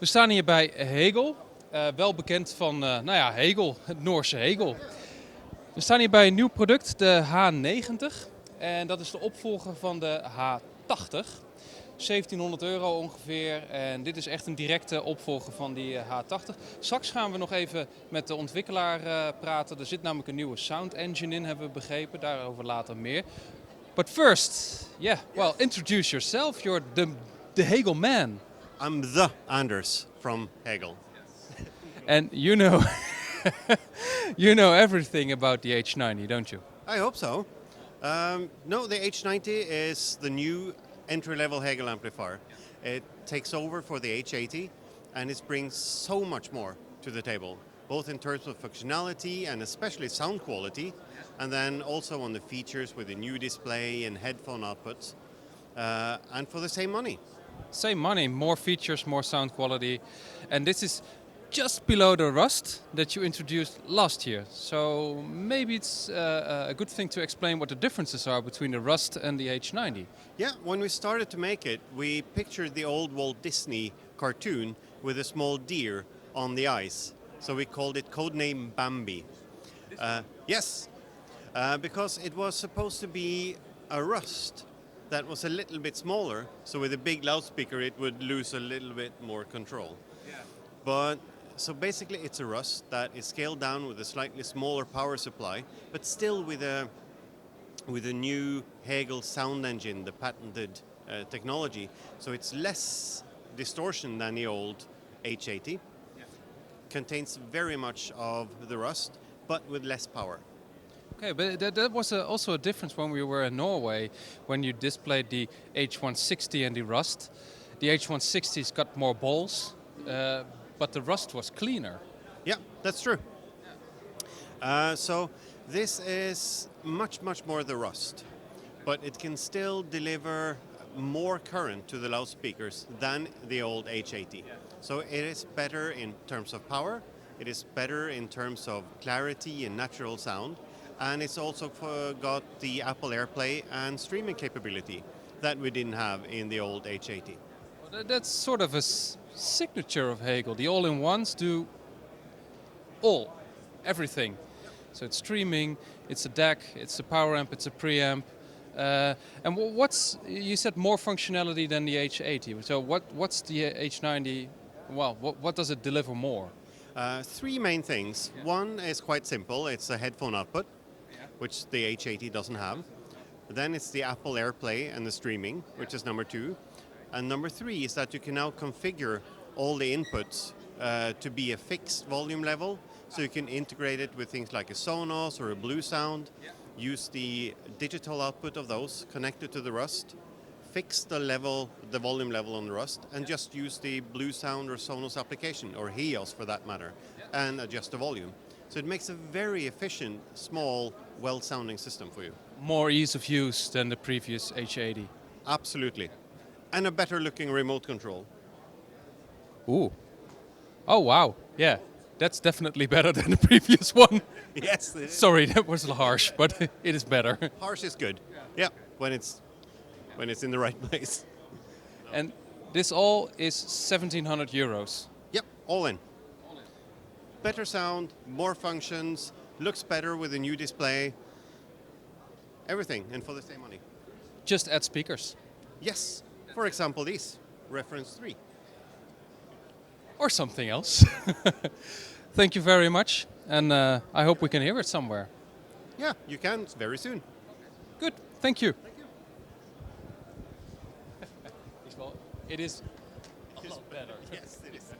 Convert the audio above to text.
We staan hier bij Hegel, wel bekend van Hegel, het Noorse Hegel. We staan hier bij een nieuw product, de H90. En dat is de opvolger van de H80. €1700 ongeveer. En dit is echt een directe opvolger van die H80. Straks gaan we nog even met de ontwikkelaar praten. Er zit namelijk een nieuwe sound engine in, hebben we begrepen. Daarover later meer. But first, introduce yourself. You're the Hegel man. I'm the Anders from Hegel. And you know, you know everything about the H90, don't you? I hope so. No, the H90 is the new entry-level Hegel amplifier. It takes over for the H80 and it brings so much more to the table, both in terms of functionality and especially sound quality, and then also on the features with the new display and headphone outputs, and for the same money. Same money, more features, more sound quality. And this is just below the Rust that you introduced last year. So maybe it's a good thing to explain what the differences are between the Rust and the H90. Yeah, when we started to make it, we pictured the old Walt Disney cartoon with a small deer on the ice. So we called it codename Bambi. Yes, because it was supposed to be a Rust that was a little bit smaller, so with a big loudspeaker it would lose a little bit more control. Yeah. But so basically it's a Rust that is scaled down with a slightly smaller power supply, but still with a new Hegel sound engine, the patented technology. So it's less distortion than the old H80. Yeah. Contains very much of the Rust, but with less power. Okay, but that was also a difference when we were in Norway, when you displayed the H160 and the Rust. The H160's got more balls, but the Rust was cleaner. Yeah, that's true. So this is much more the Rust, but it can still deliver more current to the loudspeakers than the old H80. So it is better in terms of power, it is better in terms of clarity and natural sound, and it's also got the Apple AirPlay and streaming capability that we didn't have in the old H80. Well, that's sort of a signature of Hegel. The all-in-ones do everything. So it's streaming, it's a DAC, it's a power amp, it's a preamp. And you said more functionality than the H80. So what's the H90? Well, what does it deliver more? Three main things. Yeah. One is quite simple. It's a headphone output, which the H80 doesn't have. Then it's the Apple AirPlay and the streaming, which is number two. And number three is that you can now configure all the inputs to be a fixed volume level. So you can integrate it with things like a Sonos or a Blue Sound, use the digital output of those, connect it to the Rust, fix the volume level on the Rust, and just use the Blue Sound or Sonos application, or HEOS for that matter, and adjust the volume. So it makes a very efficient, small, well-sounding system for you. More ease of use than the previous H80. Absolutely. And a better-looking remote control. Ooh. Oh, wow. Yeah, that's definitely better than the previous one. Yes. It is. Sorry, that was harsh, but it is better. Harsh is good. Yeah, when it's in the right place. And this all is €1,700. Yep, all in. Better sound, more functions, looks better with a new display. Everything, and for the same money. Just add speakers. Yes, for example, these, reference 3. Or something else. Thank you very much, and I hope we can hear it somewhere. Yeah, you can very soon. Good, thank you. It is a lot better. Yes, it is.